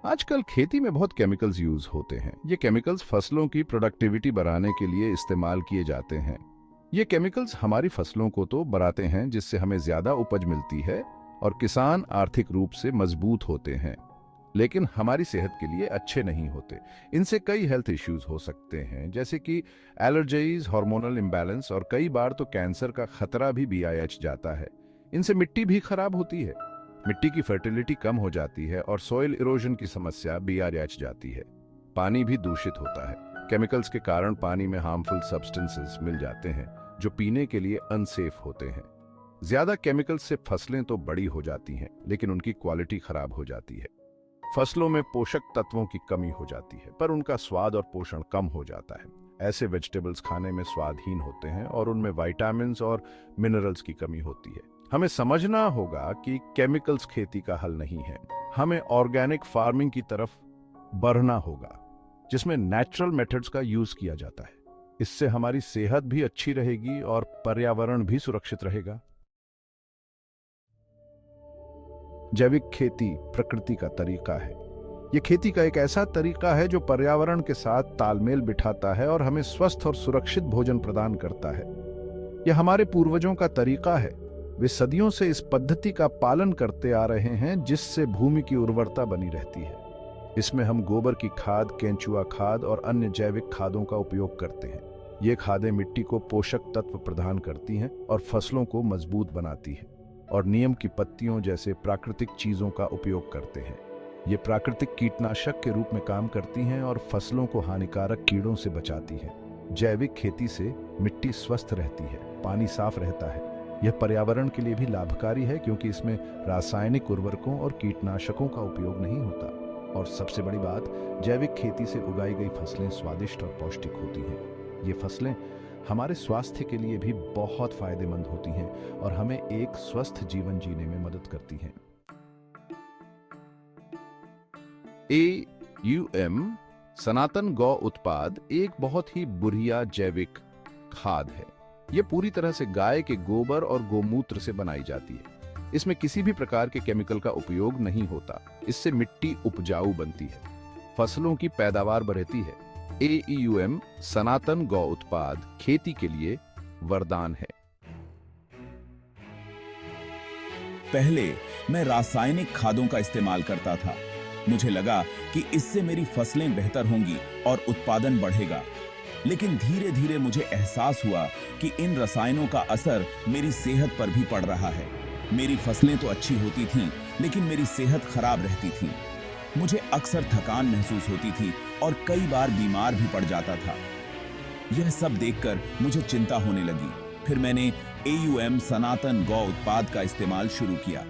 आजकल खेती में बहुत केमिकल्स यूज होते हैं। ये केमिकल्स फसलों की प्रोडक्टिविटी बढ़ाने के लिए इस्तेमाल किए जाते हैं। ये केमिकल्स हमारी फसलों को तो बढ़ाते हैं, जिससे हमें ज्यादा उपज मिलती है और किसान आर्थिक रूप से मजबूत होते हैं, लेकिन हमारी सेहत के लिए अच्छे नहीं होते। इनसे कई हेल्थ इश्यूज हो सकते हैं, जैसे कि एलर्जीज, हार्मोनल इम्बैलेंस और कई बार तो कैंसर का खतरा भी BIH जाता है। इनसे मिट्टी भी खराब होती है, मिट्टी की फर्टिलिटी कम हो जाती है और सॉइल इरोजन की समस्या BRH जाती है। पानी भी दूषित होता है। केमिकल्स के कारण पानी में हार्मफुल सब्सटेंसेस मिल जाते हैं जो पीने के लिए अनसेफ होते हैं। ज्यादा केमिकल्स से फसलें तो बड़ी हो जाती हैं, लेकिन उनकी क्वालिटी खराब हो जाती है। फसलों में पोषक तत्वों की कमी हो जाती है, पर उनका स्वाद और पोषण कम हो जाता है। ऐसे वेजिटेबल्स खाने में स्वादहीन होते हैं और उनमें विटामिन्स और मिनरल्स की कमी होती है। हमें समझना होगा कि केमिकल्स खेती का हल नहीं है। हमें ऑर्गेनिक फार्मिंग की तरफ बढ़ना होगा, जिसमें नेचुरल मेथड्स का यूज किया जाता है। इससे हमारी सेहत भी अच्छी रहेगी और पर्यावरण भी सुरक्षित रहेगा। जैविक खेती प्रकृति का तरीका है। यह खेती का एक ऐसा तरीका है जो पर्यावरण के साथ तालमेल बिठाता है और हमें स्वस्थ और सुरक्षित भोजन प्रदान करता है। यह हमारे पूर्वजों का तरीका है। वे सदियों से इस पद्धति का पालन करते आ रहे हैं, जिससे भूमि की उर्वरता बनी रहती है। इसमें हम गोबर की खाद, केंचुआ खाद और अन्य जैविक खादों का उपयोग करते हैं। ये खादें मिट्टी को पोषक तत्व प्रदान करती हैं और फसलों को मजबूत बनाती हैं। और नीम की पत्तियों जैसे प्राकृतिक चीजों का उपयोग करते हैं। ये प्राकृतिक कीटनाशक के रूप में काम करती हैं और फसलों को हानिकारक कीड़ों से बचाती हैं। जैविक खेती से मिट्टी स्वस्थ रहती है, पानी साफ रहता है। यह पर्यावरण के लिए भी लाभकारी है, क्योंकि इसमें रासायनिक उर्वरकों और कीटनाशकों का उपयोग नहीं होता। और सबसे बड़ी बात, जैविक खेती से उगाई गई फसलें स्वादिष्ट और पौष्टिक होती हैं। ये फसलें हमारे स्वास्थ्य के लिए भी बहुत फायदेमंद होती हैं और हमें एक स्वस्थ जीवन जीने में मदद करती हैं। AUM सनातन गौ उत्पाद एक बहुत ही बढ़िया जैविक खाद है। यह पूरी तरह से गाय के गोबर और गोमूत्र से बनाई जाती है। इसमें किसी भी प्रकार के केमिकल का उपयोग नहीं होता। इससे मिट्टी उपजाऊ बनती है, फसलों की पैदावार बढ़ती है। AUM सनातन गौ उत्पाद खेती के लिए वरदान है। पहले मैं रासायनिक खादों का इस्तेमाल करता था। मुझे लगा कि इससे मेरी फसलें बेहतर होंगी और उत्पादन बढ़ेगा। लेकिन धीरे धीरे मुझे एहसास हुआ कि इन रसायनों का असर मेरी सेहत पर भी पड़ रहा है। मेरी फसलें तो अच्छी होती थीं, लेकिन मेरी सेहत खराब रहती थी। मुझे अक्सर थकान महसूस होती थी और कई बार बीमार भी पड़ जाता था। यह सब देखकर मुझे चिंता होने लगी। फिर मैंने AUM सनातन गौ उत्पाद का इस्तेमाल शुरू किया।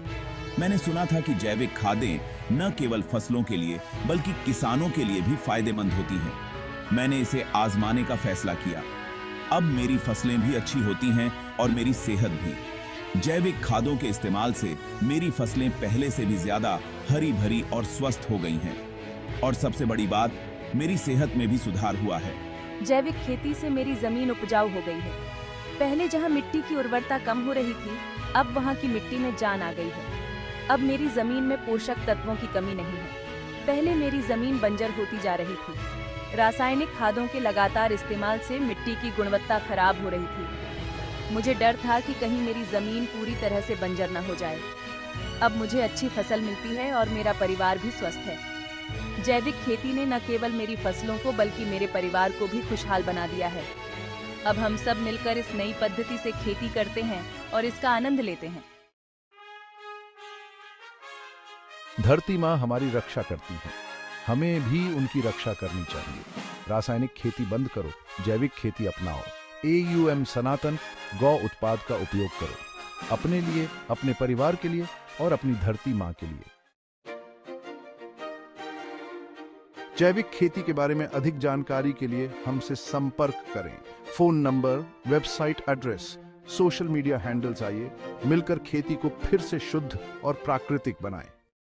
मैंने सुना था कि जैविक खादें न केवल फसलों के लिए बल्कि किसानों के लिए भी फायदेमंद होती हैं। मैंने इसे आजमाने का फैसला किया। अब मेरी फसलें भी अच्छी होती हैं और मेरी सेहत भी। जैविक खादों के इस्तेमाल से मेरी फसलें पहले से भी ज्यादा हरी भरी और स्वस्थ हो गई हैं। और सबसे बड़ी बात, मेरी सेहत में भी सुधार हुआ है। जैविक खेती से मेरी जमीन उपजाऊ हो गई है। पहले जहाँ मिट्टी की उर्वरता कम हो रही थी, अब वहाँ की मिट्टी में जान आ गई है। अब मेरी जमीन में पोषक तत्वों की कमी नहीं है। पहले मेरी जमीन बंजर होती जा रही थी। रासायनिक खादों के लगातार इस्तेमाल से मिट्टी की गुणवत्ता खराब हो रही थी। मुझे डर था कि कहीं मेरी जमीन पूरी तरह से बंजर न हो जाए। अब मुझे अच्छी फसल मिलती है और मेरा परिवार भी स्वस्थ है। जैविक खेती ने न केवल मेरी फसलों को बल्कि मेरे परिवार को भी खुशहाल बना दिया है। अब हम सब मिलकर इस नई पद्धति से खेती करते हैं और इसका आनंद लेते हैं। धरती माँ हमारी रक्षा करती है, हमें भी उनकी रक्षा करनी चाहिए। रासायनिक खेती बंद करो, जैविक खेती अपनाओ। AUM सनातन गौ उत्पाद का उपयोग करो, अपने लिए, अपने परिवार के लिए और अपनी धरती माँ के लिए। जैविक खेती के बारे में अधिक जानकारी के लिए हमसे संपर्क करें। Phone number, website address, social media handles. आइए मिलकर खेती को फिर से शुद्ध और प्राकृतिक बनाएं।